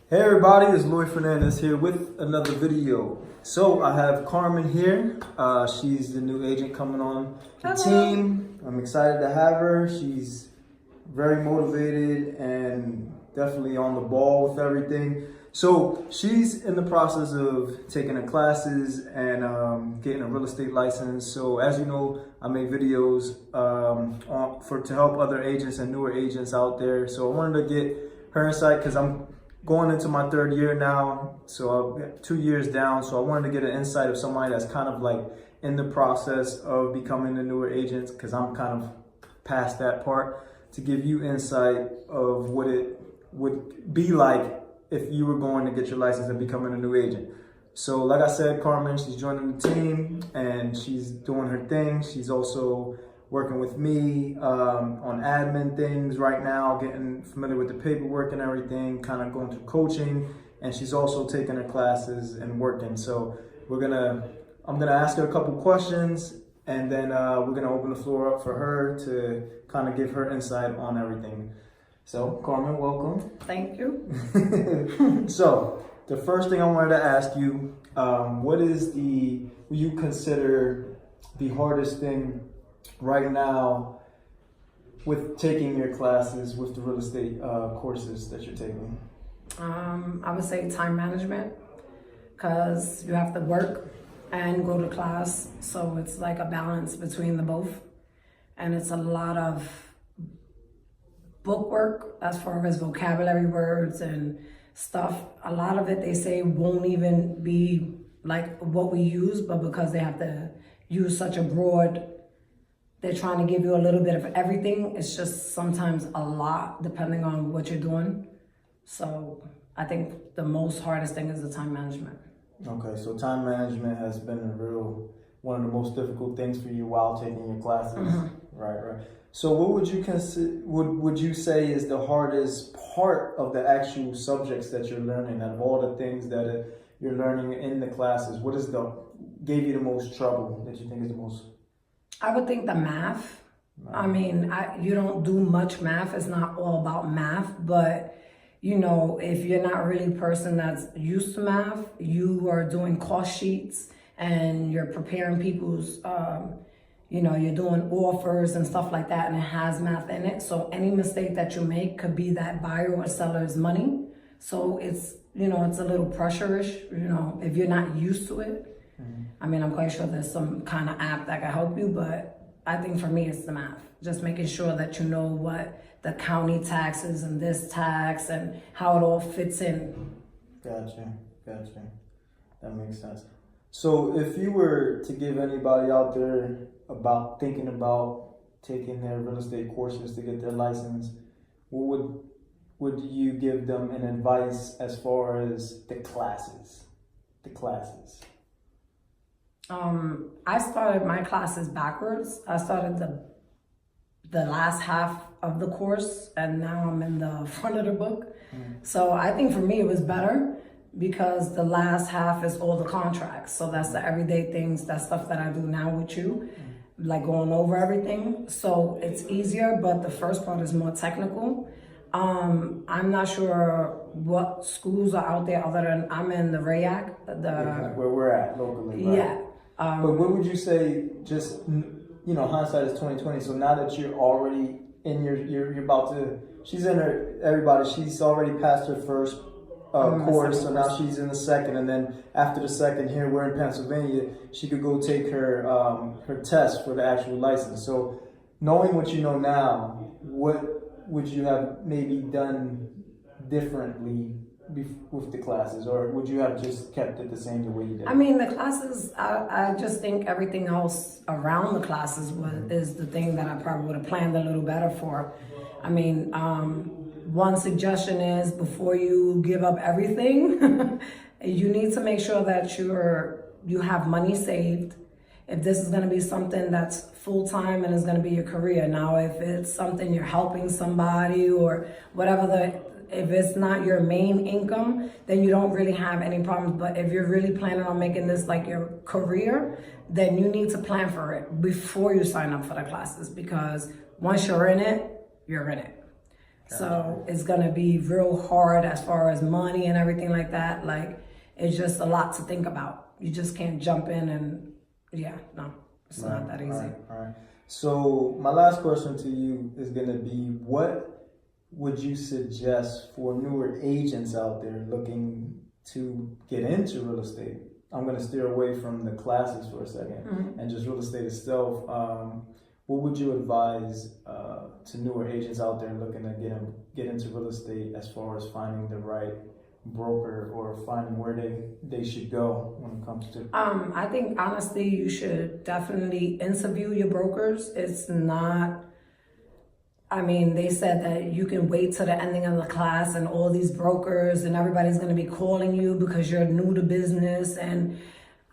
Hey everybody, it's Lloyd Fernandez here with another video. So I have Carmen here. She's the new agent coming on the team. I'm excited to have her. She's very motivated and definitely on the ball with everything. So she's in the process of taking her classes and getting a real estate license. So as you know, I make videos to help other agents and newer agents out there. So I wanted to get her insight because I'm going into my third year now, so I'm 2 years down. So I wanted to get an insight of somebody that's kind of like in the process of becoming a newer agent, because I'm kind of past that part, to give you insight of what it would be like if you were going to get your license and becoming a new agent. So like I said, Carmen, she's joining the team and she's doing her thing. She's also working with me on admin things right now, getting familiar with the paperwork and everything, kind of going through coaching, and she's also taking her classes and working. So I'm gonna ask her a couple questions, and then we're gonna open the floor up for her to kind of give her insight on everything. So Carmen, welcome. Thank you. So the first thing I wanted to ask you, what you consider the hardest thing right now with taking your classes with the real estate courses that you're taking? I would say time management, because you have to work and go to class. So it's like a balance between the both. And it's a lot of book work as far as vocabulary words and stuff. A lot of it, they say, won't even be like what we use, but because they have to use such a broad, they're trying to give you a little bit of everything. It's just sometimes a lot depending on what you're doing. So I think the most hardest thing is the time management. Okay, so time management has been one of the most difficult things for you while taking your classes. Mm-hmm. Right. So what would you would you say is the hardest part of the actual subjects that you're learning, out of all the things that you're learning in the classes? What gave you the most trouble, that you think is the most? I would think the math. I mean, you don't do much math. It's not all about math, but you know, if you're not really a person that's used to math, you are doing cost sheets and you're preparing people's, you're doing offers and stuff like that, and it has math in it. So any mistake that you make could be that buyer or seller's money. So it's a little pressure-ish, if you're not used to it. Mm-hmm. I mean, I'm quite sure there's some kind of app that can help you, but I think for me, it's the math. Just making sure that you know what the county taxes and this tax and how it all fits in. Gotcha. That makes sense. So if you were to give anybody out there thinking about taking their real estate courses to get their license, what would you give them in advice as far as the classes? I started my classes backwards. I started the last half of the course, and now I'm in the front of the book. So I think for me it was better because the last half is all the contracts. So that's the everyday things, that stuff that I do now with you, like going over everything. So it's easier, but the first part is more technical. I'm not sure what schools are out there other than I'm in the RAYAC. Where we're at locally, right? Yeah. But what would you say, just, hindsight is 2020. So now that you're already in you're about to, she's already passed her first course. So now she's in the second. And then after the second, here we're in Pennsylvania, she could go take her test for the actual license. So knowing what you know now, what would you have maybe done differently with the classes, or would you have just kept it the same the way you did? I mean, the classes, I just think everything else around the classes is the thing that I probably would have planned a little better for. I mean, one suggestion is, before you give up everything, you need to make sure that you have money saved. If this is going to be something that's full-time and is going to be your career. Now, if it's something you're helping somebody or whatever, if it's not your main income, then you don't really have any problems. But if you're really planning on making this like your career, then you need to plan for it before you sign up for the classes, because once you're in it, you're in it. So it's gonna be real hard as far as money and everything like that. Like, it's just a lot to think about. You just can't jump in and, no, it's not that easy. All right. So my last question to you is gonna be, what would you suggest for newer agents out there looking to get into real estate? I'm gonna steer away from the classes for a second and just real estate itself. What would you advise to newer agents out there looking to get into real estate as far as finding the right broker or finding where they should go when it comes to? I think honestly, you should definitely interview your brokers. It's not, I mean, they said that you can wait till the ending of the class and all these brokers and everybody's going to be calling you because you're new to business. And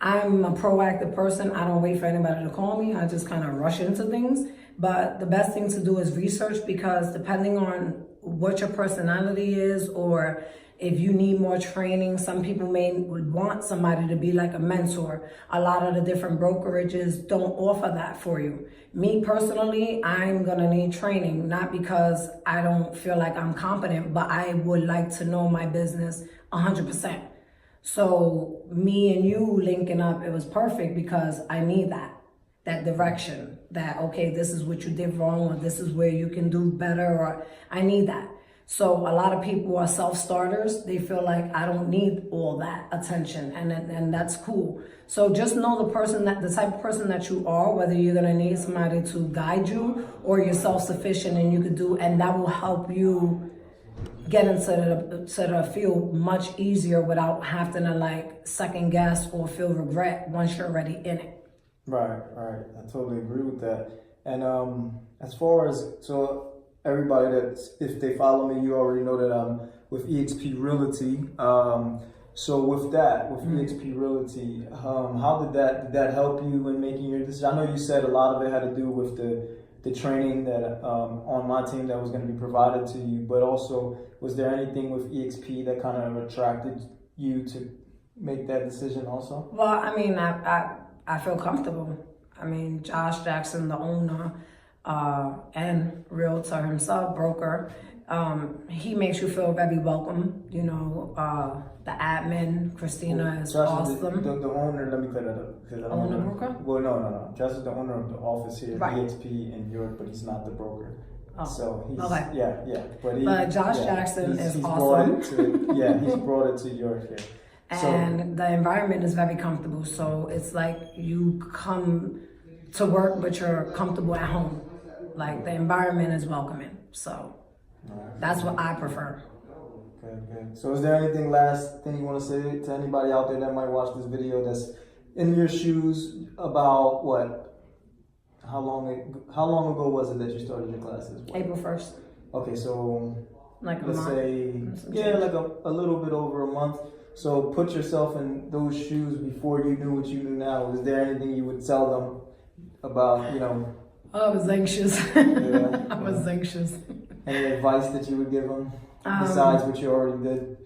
I'm a proactive person. I don't wait for anybody to call me. I just kind of rush into things. But the best thing to do is research, because depending on what your personality is, or if you need more training, some people would want somebody to be like a mentor. A lot of the different brokerages don't offer that for you. Me personally, I'm gonna need training, not because I don't feel like I'm competent, but I would like to know my business 100%. So me and you linking up, it was perfect because I need that direction, that, okay, this is what you did wrong, or this is where you can do better, or I need that. So a lot of people are self-starters. They feel like I don't need all that attention, and that's cool. So just know the type of person that you are, whether you're gonna need somebody to guide you or you're self-sufficient and you could do, and that will help you get into the field much easier without having to like second guess or feel regret once you're already in it. Right. I totally agree with that. And as far as, so everybody that, if they follow me, you already know that I'm with eXp Realty. So with eXp Realty, how did that help you in making your decision? I know you said a lot of it had to do with the training that on my team that was going to be provided to you, but also, was there anything with eXp that kind of attracted you to make that decision also? Well, I mean, I feel comfortable. I mean, Josh Jackson, the owner and realtor himself, broker, he makes you feel very welcome. You know, the admin, Christina, is Josh awesome. Is the owner, let me clear that up. Because I don't Owner know. broker? Well, no. Josh is the owner of the office here at Right. eXp in York, but he's not the broker. Oh, so he's, okay. Yeah. But Josh Jackson is he's awesome. He's brought it to York here. And the environment is very comfortable. So it's like you come to work, but you're comfortable at home. Like, the environment is welcoming. So that's what I prefer. Good. So is there anything last thing you want to say to anybody out there that might watch this video that's in your shoes about what? How long ago was it that you started your classes? April 1st. Okay, so Like a let's month. say, like a little bit over a month. So put yourself in those shoes before you knew what you knew now. Is there anything you would tell them about, I was anxious. Yeah. I was anxious. Any advice that you would give them besides what you already did?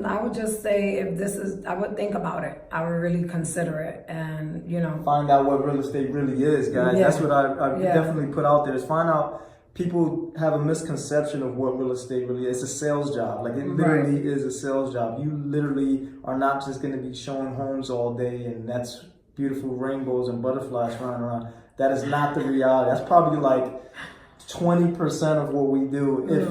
I would just say, I would think about it. I would really consider it, and find out what real estate really is, guys. Yeah. That's what I definitely put out there, is find out. People have a misconception of what real estate really is. It's a sales job. Like, it literally is a sales job. You literally are not just going to be showing homes all day and that's beautiful rainbows and butterflies running around. That is not the reality. That's probably like 20% of what we do, if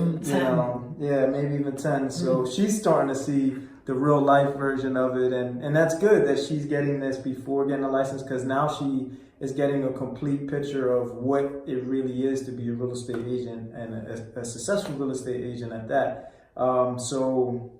maybe even 10. So she's starting to see the real life version of it, and that's good that she's getting this before getting a license, because now she is getting a complete picture of what it really is to be a real estate agent, and a successful real estate agent at that. So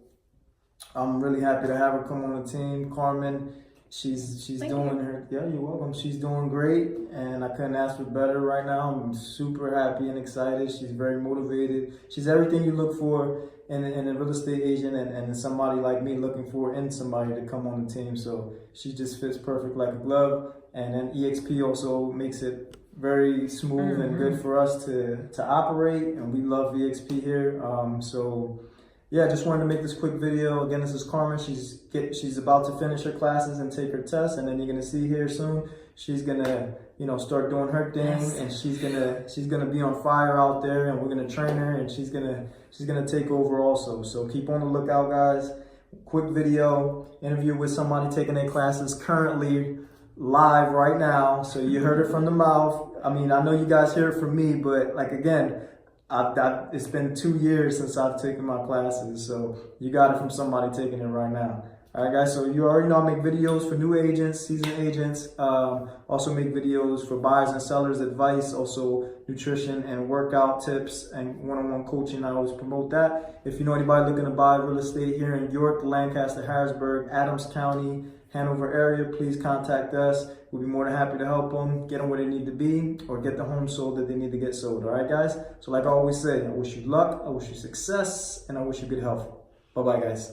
I'm really happy to have her come on the team. Carmen, she's doing her, you're welcome. She's doing great, and I couldn't ask for better right now. I'm super happy and excited. She's very motivated. She's everything you look for in a real estate agent, and somebody like me looking for in somebody to come on the team. So she just fits perfect like a glove. And then eXp also makes it very smooth and good for us to operate, and we love eXp here. So yeah, just wanted to make this quick video. Again, this is Carmen. She's about to finish her classes and take her test, and then you're gonna see here soon she's gonna, you know, start doing her thing, and she's gonna be on fire out there, and we're gonna train her, and she's gonna take over also. So keep on the lookout, guys. Quick video interview with somebody taking their classes currently live right now. So you heard it from the mouth. I mean, I know you guys hear it from me, but like again, it's been 2 years since I've taken my classes, so you got it from somebody taking it right now. All right, guys, so you already know I make videos for new agents, seasoned agents, also make videos for buyers and sellers, advice, also nutrition and workout tips and one-on-one coaching. I always promote that. If you know anybody looking to buy real estate here in York, Lancaster, Harrisburg, Adams County, Hanover area, please contact us. We'll be more than happy to help them, get them where they need to be, or get the home sold that they need to get sold. All right, guys? So like I always say, I wish you luck, I wish you success, and I wish you good health. Bye-bye, guys.